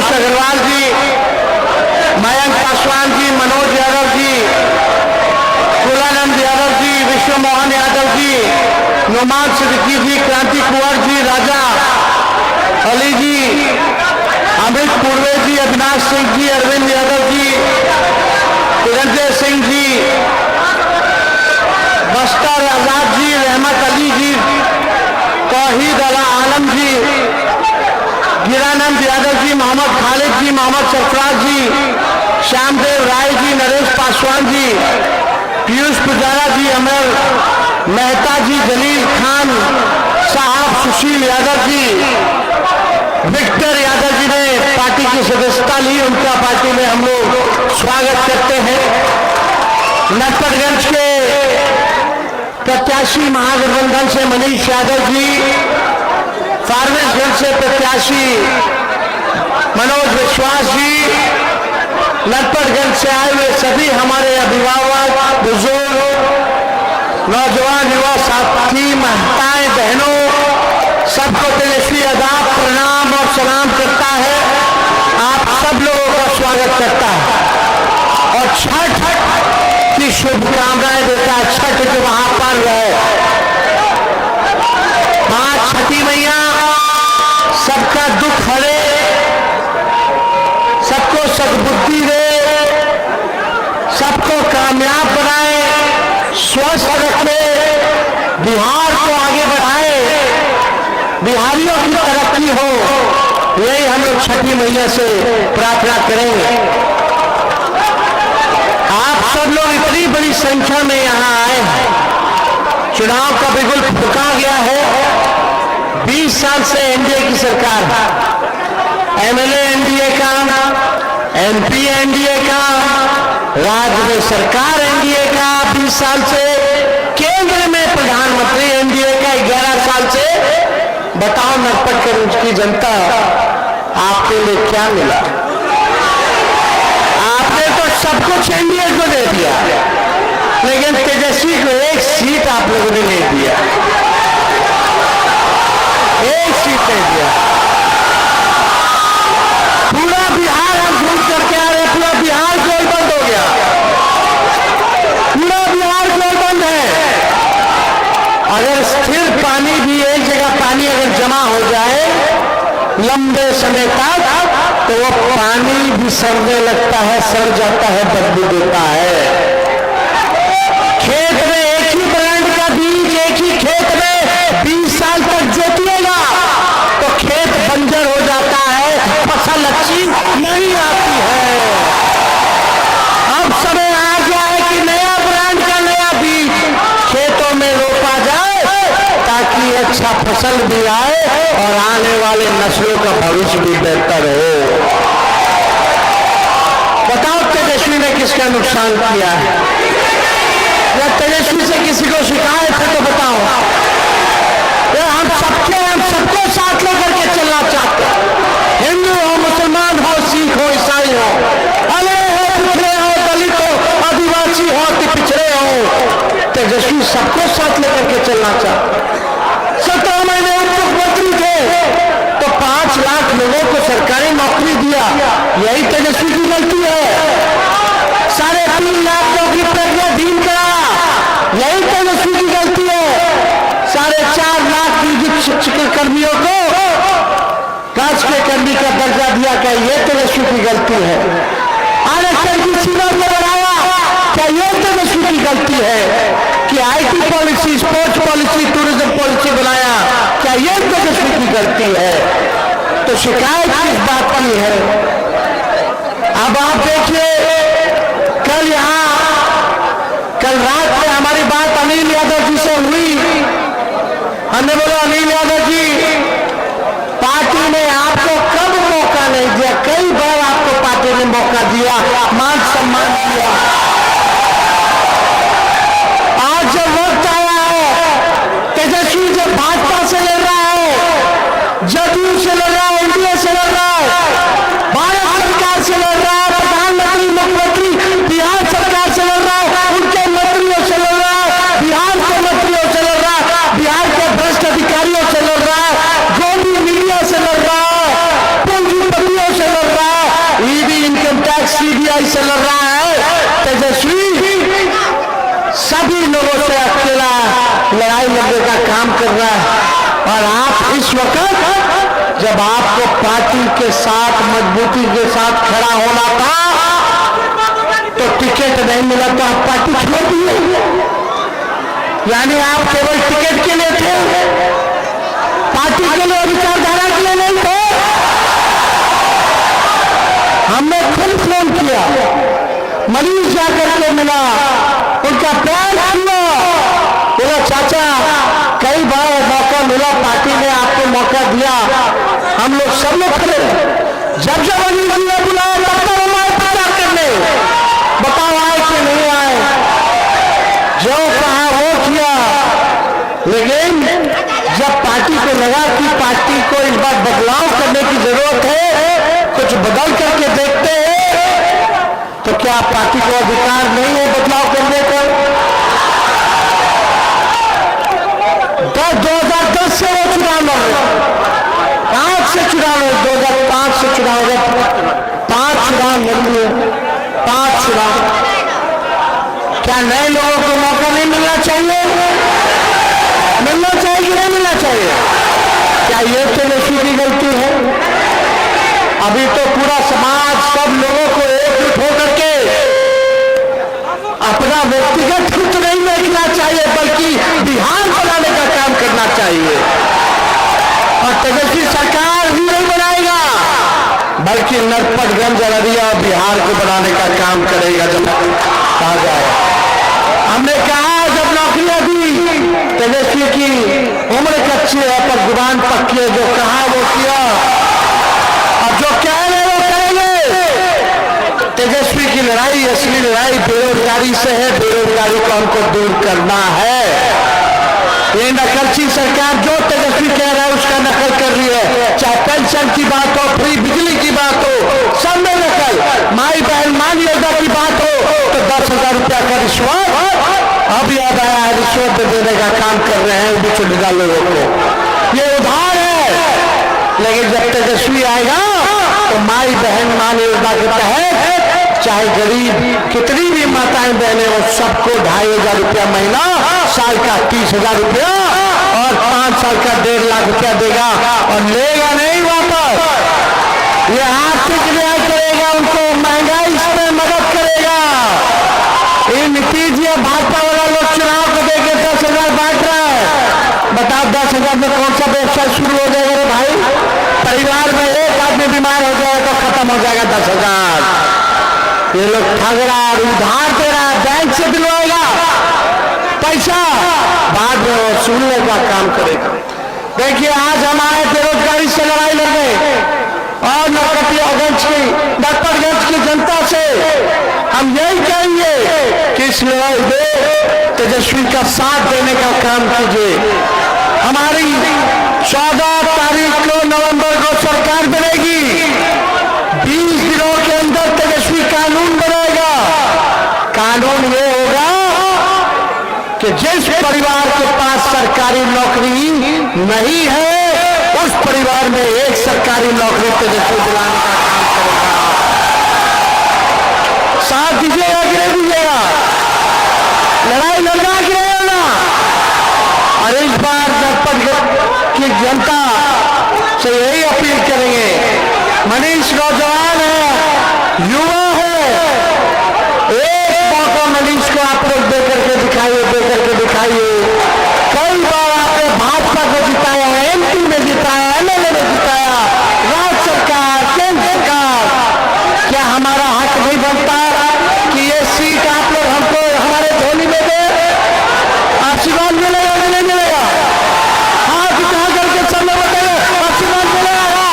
आयुष अग्रवाल जी, मयंक पासवान जी, मनोज यादव जी, कुलानंद यादव जी, विश्व मोहन यादव जी, नुमान सिद्दीकी जी, क्रांति कुंवर जी, राजा अली जी, अमित पूर्वे जी, अविनाश सिंह जी, अरविंद यादव जी, निरंजय सिंह जी, बस्तर आजाद जी, रहमत अली जी, तौहीद अला आलम जी, गिरानंद यादव जी, मोहम्मद खालिद जी, मोहम्मद सरफराज जी, श्यामदेव राय जी, नरेश पासवान जी, पीयूष पुजारा जी, अमर मेहता जी, जलील खान साहब, सुशील यादव जी, विक्टर यादव जी ने पार्टी की सदस्यता ली, उनका पार्टी में हम लोग स्वागत करते हैं। नटपतगंज के प्रत्याशी महागठबंधन से मनीष यादव जी, फारबिसगंज से प्रत्याशी मनोज विश्वास जी, नटपतगंज से आए हुए सभी हमारे अभिभावक, बुजुर्ग, नौजवान, युवा साथी, माताएं, बहनों, सबको तेजस्वी आदाब, प्रणाम और सलाम करता है। आप सब लोगों का स्वागत करता है और छठ की शुभकामनाएं देता है। छठ के महापर्व है, मां छठी मैया सबका दुख हरे, सबको सद्बुद्धि दे, सबको कामयाब बनाए, स्वस्थ रखे, बिहार को आगे बढ़ाए, बिहारियों की तरक्की हो, यही हम लोग छठी मैया से प्रार्थना करेंगे। आप सब लोग इतनी बड़ी संख्या में यहाँ आए हैं, चुनाव का बिगुल फूंका गया है। 20 साल से एनडीए की सरकार, एमएलए एनडीए का, एमपी एनडीए का, राज्य में सरकार एनडीए का 20 साल से, केंद्र में प्रधानमंत्री एनडीए का 11 साल से। बताओ नटपतगंज की जनता आपके लिए क्या मिला? आपने तो सब कुछ एनडीए को दे दिया, लेकिन तेजस्वी को एक सीट आप लोगों ने नहीं दिया, एक सीट नहीं दिया। पूरा बिहार हम घूम करके आ रहे, पूरा बिहार गोलबंद हो गया, पूरा बिहार गोलबंद है। अगर स्थिर पानी भी, एक जगह पानी अगर जमा हो जाए लंबे समय तक, तो वो पानी भी सड़ने लगता है, सड़ जाता है, बदबू देता है। खेत में एक ही ब्रांड का बीज एक ही खेत में 20 साल तक जोतिएगा तो खेत बंजर हो जाता है, फसल अच्छी नहीं आती है। अब समय आ गया है कि नया ब्रांड का नया बीज खेतों में रोपा जाए, ताकि अच्छा फसल भी आए और आने वाले नस्लों का भविष्य भी बेहतर हो। बताओ तेजस्वी ने किसका नुकसान किया है? या तेजस्वी से किसी को शिकायत है तो बताओ। हम सबको साथ लेकर के चलना चाहते हैं, हिंदू हो, मुसलमान हो, सिख हो, ईसाई हो, अरे हो, पिछड़े हो, दलित हो, आदिवासी हो कि पिछड़े हो, तेजस्वी सबको साथ लेकर के चलना चाहते हैं। 17 महीने उप मुख्यमंत्री थे तो 5 लाख लोगों को सरकारी नौकरी दिया, यही तेजस्वी की गलती है। 3.5 लाख नौकरी प्रज्ञाधीन कराया, यही तेजस्वी की गलती है। 4.5 लाख नियोजित शिक्षक कर्मियों को राजकीय कर्मी का दर्जा दिया, क्या ये तेजस्वी की गलती है? आरक्षण की सीमा को बढ़ाया, क्या ये तेजस्वी की गलती है? कि IT policy, sports policy, tourism policy बनाया, क्या ये तेजस्वी की गलती है? तो शिकायत किस बात की है? अब आप देखिए, कल रात में हमारी बात अनिल यादव जी से हुई। हमने बोला अनिल यादव जी, पार्टी ने आपको कब मौका नहीं दिया? कई बार आपको पार्टी ने मौका दिया, मान सम्मान दिया। आज जब वक्त आया है, तेजस्वी जब भाजपा से लड़ रहा है, जदयू से लड़ रहा है, एनडीए से लड़ रहा है, भारत सरकार से लड़ रहा है, प्रधानमंत्री मुख्यमंत्री बिहार सरकार से लड़ रहा है, उनके मंत्रियों से लड़ रहा है, बिहार के मंत्रियों से लड़ रहा है, बिहार के भ्रष्ट अधिकारियों से लड़ रहा है, गोदी मीडिया से लड़ रहा है, पूंजीपतियों से लड़ रहा है, जब आपको पार्टी के साथ मजबूती के साथ खड़ा होना था तो टिकट नहीं मिला तो आप पार्टी छोड़ दिए। यानी आप केवल टिकट के लिए थे, पार्टी के लिए, विचारधारा के लिए नहीं थे। हमने खुद फोन किया, मरीज जाकर के मिला, उनका प्यार किया, बोला चाचा कई बार मौका मिला, पार्टी ने आपको मौका दिया, हम लोग सब लोग खड़े जब जब अनिल जी ने बुलाया तब तक हम आए प्रचार करने, बताओ आए कि नहीं आए, जो कहा वो किया। लेकिन जब पार्टी को लगा कि पार्टी को इस बार बदलाव करने की जरूरत है, कुछ बदल करके देखते हैं, तो क्या पार्टी को अधिकार नहीं है बदलाव करने का? 2010 से वो चुनाव लड़ रहे, 5 से चुनाव लड़, 2005 से चुनाव लड़, 5 चुनाव लड़ लिए, 5 चुनाव। क्या नए लोगों को मौका नहीं मिलना चाहिए? मिलना चाहिए कि नहीं मिलना चाहिए? क्या ये तेजस्वी की गलती है? अभी तो पूरा समाज सब लोगों को एकजुट होकर के अपना व्यक्तिगत हित नहीं देखना चाहिए, बल्कि बिहार बनाने का काम करना चाहिए। और तेजस्वी सरकार भी नहीं बनाएगा, बल्कि नरपतगंज, अररिया, बिहार को बनाने का काम करेगा। जब कहा जाए, हमने कहा जब नौकरियां दी, तेजस्वी की उम्र कच्ची है पर जुबान पक्की है, जो कहा वो किया, और जो कह रहे वो करेंगे। तेजस्वी की लड़ाई, असली लड़ाई बेरोजगारी से है, बेरोजगारी को हमको दूर करना है। ये नकलची सरकार जो तेजस्वी कह रहा है उसका नकल कर रही है, चाहे पेंशन की बात हो, फ्री बिजली की बात हो, सब में नकल। माई बहन मान योजना की बात हो तो 10,000 रुपया का रिश्वत, अब याद आया है रिश्वत देने का काम कर रहे हैं बिचौलिया लोगों को। ये उधार है, लेकिन जब तेजस्वी आएगा तो माई बहन मान योजना के तहत चाहे गरीब कितनी भी माताएं बहने हो, सबको 2,500 रुपया महीना, साल का 30,000 रुपया और 5 साल का 1.5 लाख रुपया देगा, और लेगा नहीं वापस। ये आर्थिक न्याय करेगा, उनको महंगाई में मदद करेगा। ये नीतीश जी भाजपा वाला लोग चुनाव को देके 10,000 बांट रहा है। बताओ 10,000 में कौन सा व्यवसाय शुरू हो जाएगा रे भाई? परिवार में एक आदमी बीमार हो जाए तो खत्म हो जाएगा 10,000। ये लोग ठग रहा है, उधार दे रहा है, बैंक से दिलवाएगा पैसा, बाद में वसूलने का काम करेगा। देखिए आज हमारे बेरोजगारी से लड़ाई लड़ गए और नरकटियागंज की जनता से हम यही कहेंगे कि इस लड़ाई में तेजस्वी का साथ देने का काम कीजिए। हमारी 14 तारीख को नवंबर को सरकार बनेगी, 20 दिनों के अंदर तेजस्वी कानून बनेगा। कानून ये होगा कि जिस परिवार के पास सरकारी नौकरी नहीं है उस परिवार में एक सरकारी नौकरी तेजस्वी दिलाने का काम करेगा। साथ दीजिएगा कि नहीं दीजिएगा? लड़ाई लड़ना कि नहीं लड़ना? और इस बार जनपद की जनता से यही अपील करेंगे, मनीष नौजवान है, युवा है, एक मौका मनीष को आप लोग दे करके दिखाइए। कई बार आपने भाजपा को जिताया, एमपी में जिताया, एमएलए में जिताया, राज्य सरकार, केंद्र सरकार, क्या हमारा हक नहीं बनता कि ये सीट आप लोग हमको हमारे झोली में दे? आशीर्वाद मिलेगा कि नहीं मिलेगा? हाथ उठा करके सब लोग बताइए, आशीर्वाद मिलेगा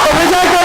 तो विजय को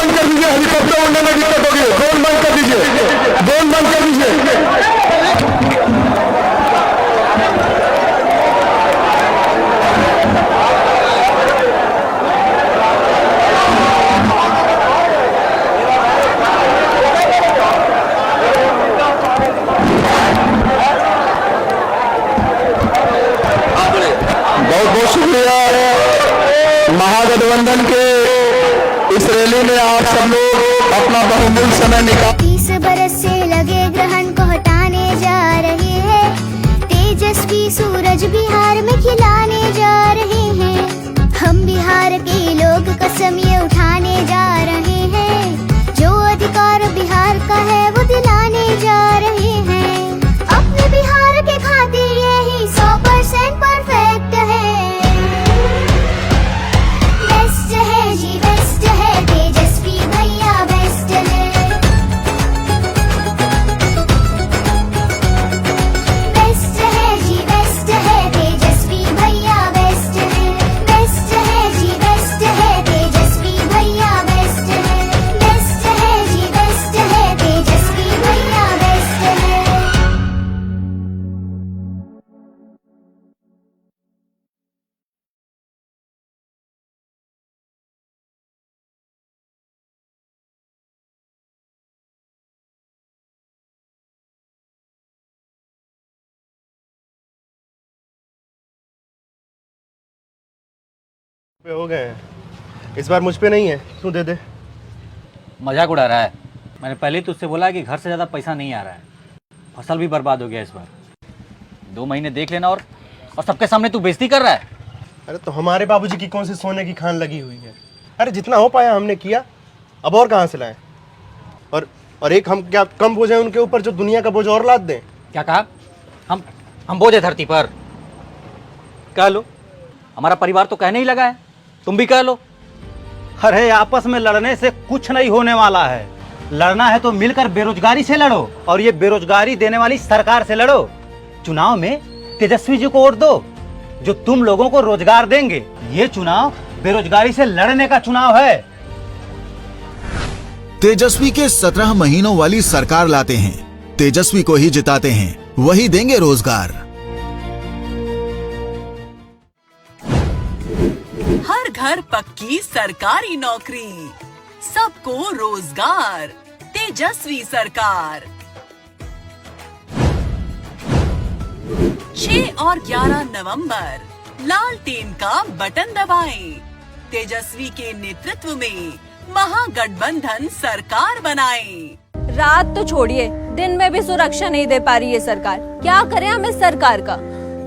बंद कर दीजिए, हेलीकॉप्टर उड़ने में दिक्कत होगी। ड्रोन बंद कर दीजिए, ड्रोन बंद कर दीजिए। बहुत बहुत शुक्रिया महागठबंधन के इस रैली में आप सब लोग अपना बहुमूल्य समय निकाल। 30 बरस से लगे ग्रहण को हटाने जा रहे हैं, तेजस्वी सूरज बिहार में खिलाने जा रहे हैं। हम बिहार के लोग कसम ये उठाने जा रहे हैं, जो अधिकार बिहार का है वो दिलाने जा रहे हैं। अपने बिहार के खातिर यही 100% परफेक्ट है, बेस्ट है जी बेस्ट है, तेजस्वी भैया बेस्ट है, बेस्ट है जी बेस्ट है, तेजस्वी भैया बेस्ट है, बेस्ट है जी बेस्ट है, तेजस्वी भैया बेस्ट है, बेस्ट है जी बेस्ट है, तेजस्वी भैया बेस्ट है। पे हो गए हैं, इस बार मुझ पे नहीं है, तू दे दे। मजाक उड़ा रहा है। मैंने पहले ही तुझसे बोला है कि घर से ज़्यादा पैसा नहीं आ रहा है, फसल भी बर्बाद हो गया इस बार। 2 महीने देख लेना और सबके सामने तू बेइज्जती कर रहा है। अरे तो हमारे बाबूजी की कौन सी सोने की खान लगी हुई है। अरे जितना हो पाया हमने किया, अब और कहाँ से लाएं। और एक हम क्या कम बोझ है उनके ऊपर जो दुनिया का बोझ और लाद दें। क्या कहा? हम बोझ है धरती पर। कह लो, हमारा परिवार तो कहने ही लगा है, तुम भी कह लो। अरे आपस में लड़ने से कुछ नहीं होने वाला है। लड़ना है तो मिलकर बेरोजगारी से लड़ो, और ये बेरोजगारी देने वाली सरकार से लड़ो। चुनाव में तेजस्वी जी को वोट दो, जो तुम लोगों को रोजगार देंगे। ये चुनाव बेरोजगारी से लड़ने का चुनाव है। तेजस्वी के 17 महीनों वाली सरकार लाते हैं, तेजस्वी को ही जिताते हैं, वही देंगे रोजगार। हर घर पक्की सरकारी नौकरी, सबको रोजगार, तेजस्वी सरकार। 6 और 11 नवंबर लालटेन का बटन दबाएं। तेजस्वी के नेतृत्व में महागठबंधन सरकार बनाएं। रात तो छोड़िए, दिन में भी सुरक्षा नहीं दे पा रही है सरकार। क्या करें हम इस सरकार का?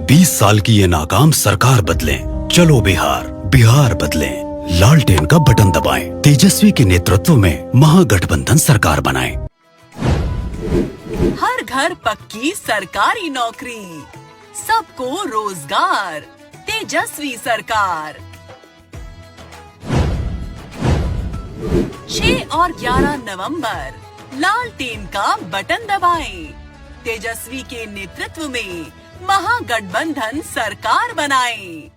20 साल की ये नाकाम सरकार बदलें। चलो बिहार, बिहार बदलें। लालटेन का बटन दबाएं। तेजस्वी के नेतृत्व में महागठबंधन सरकार बनाएं। हर घर पक्की सरकारी नौकरी, सबको रोजगार, तेजस्वी सरकार। 6 और 11 नवंबर लालटेन का बटन दबाएं। तेजस्वी के नेतृत्व में महागठबंधन सरकार बनाएं।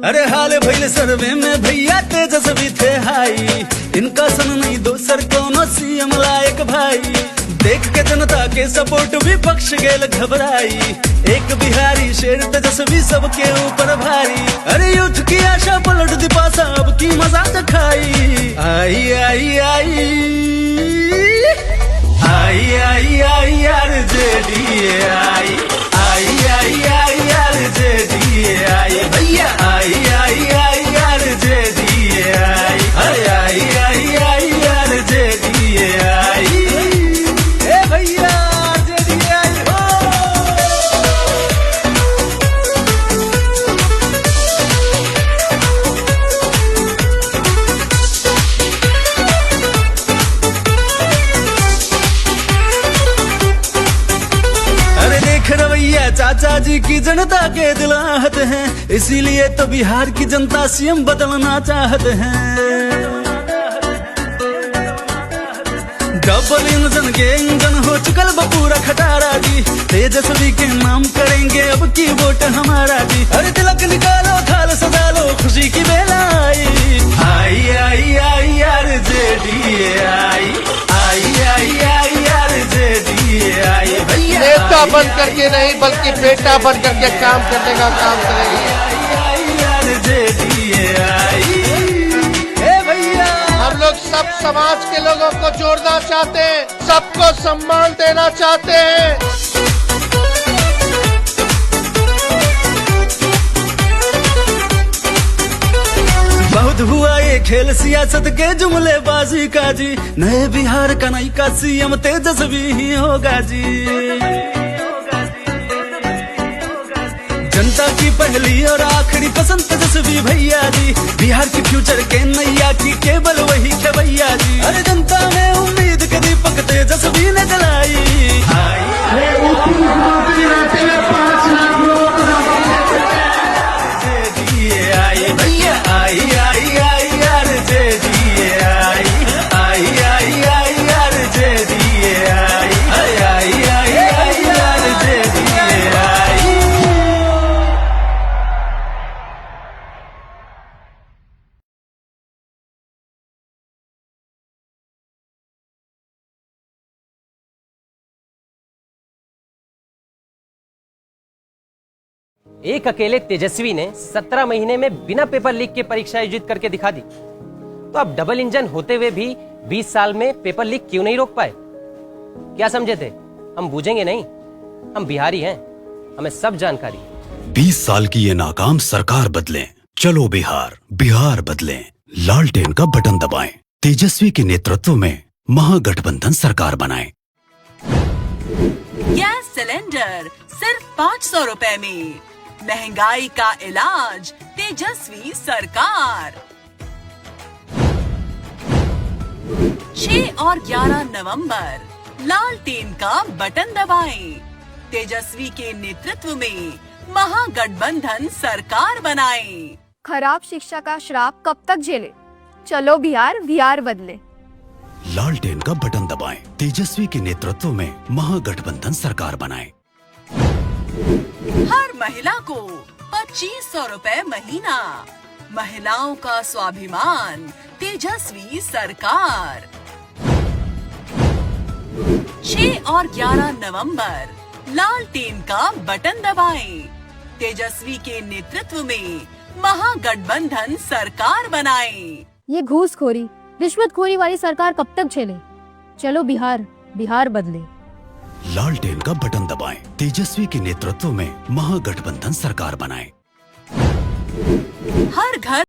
अरे हाल भइल सर्वे में भैया तेजस्वी थे हाई, इनका सन नहीं दोसर कोनो सीएम लायक भाई। देख के जनता के सपोर्ट विपक्ष गेल घबराई, एक बिहारी शेर तेजस्वी सबके ऊपर भारी। अरे यूथ की आशा पलट दी पासा, अब की मजा चखाई। आई आई आई आई आई आई यार जेडीए आई, आई आई आई यार जेडीए आई, भैया आई आई आई यार जेडीए आई, आई आई आई यार जेडीए आई। चाचा जी की जनता के दिलाहत हैं, इसीलिए तो बिहार की जनता सीएम बदलना चाहते हैं। डबल इंजन के इंजन हो चुकल बपूरा खटारा जी, तेजस्वी के नाम करेंगे अब की वोट हमारा जी। अरे तिलक निकालो थाल सजा लो, खुशी की बेला आई आई आई आई यार जेडीए आई आई आई आई यार जेडीए आई। भैया नेता बन करके नहीं बल्कि बेटा बन करके काम करने का काम करेंगे। आई यार जेडीए आई। हम लोग सब समाज के लोगों को जोड़ना चाहते हैं, सबको सम्मान देना चाहते हैं। बहुत हुआ ये खेल सियासत के जुमलेबाजी का जी, नए बिहार का नई का सीएम तेजस्वी ही होगा जी। जनता की पहली और आखिरी पसंद तेजस्वी भैया जी, बिहार की फ्यूचर के नैया की केवल वही भैया जी। अरे जनता ने उम्मीद के दीपक तेजस्वी ने जलाई भैया आई आई आई यार जेडीए आई आई आई आई यार जेडीए आई आई आई आई यार जेडीए आई। एक अकेले तेजस्वी ने 17 महीने में बिना पेपर लीक के परीक्षा आयोजित करके दिखा दी, तो अब डबल इंजन होते हुए भी 20 साल में पेपर लीक क्यों नहीं रोक पाए? क्या समझे थे? हम बूझेंगे नहीं, हम बिहारी हैं, हमें सब जानकारी। 20 साल की ये नाकाम सरकार बदलें, चलो बिहार, बिहार बदलें। लालटेन का बटन दबाएं, तेजस्वी के नेतृत्व में महागठबंधन सरकार बनाएं। गैस सिलेंडर सिर्फ 500 रुपए में, महंगाई का इलाज तेजस्वी सरकार। 6 और 11 नवंबर लालटेन का बटन दबाएं, तेजस्वी के नेतृत्व में महागठबंधन सरकार बनाएं। खराब शिक्षा का श्राप कब तक झेले? चलो बिहार, बिहार बदले। लालटेन का बटन दबाएं, तेजस्वी के नेतृत्व में महागठबंधन सरकार बनाएं। हर महिला को 2500 रुपए महीना, महिलाओं का स्वाभिमान तेजस्वी सरकार। 6 और 11 नवंबर लालटेन का बटन दबाएं, तेजस्वी के नेतृत्व में महागठबंधन सरकार बनाएं। ये घूसखोरी, रिश्वतखोरी वाली सरकार कब तक झेले? चलो बिहार, बिहार बदले। लालटेन का बटन दबाएं, तेजस्वी के नेतृत्व में महागठबंधन सरकार बनाएं। हर घर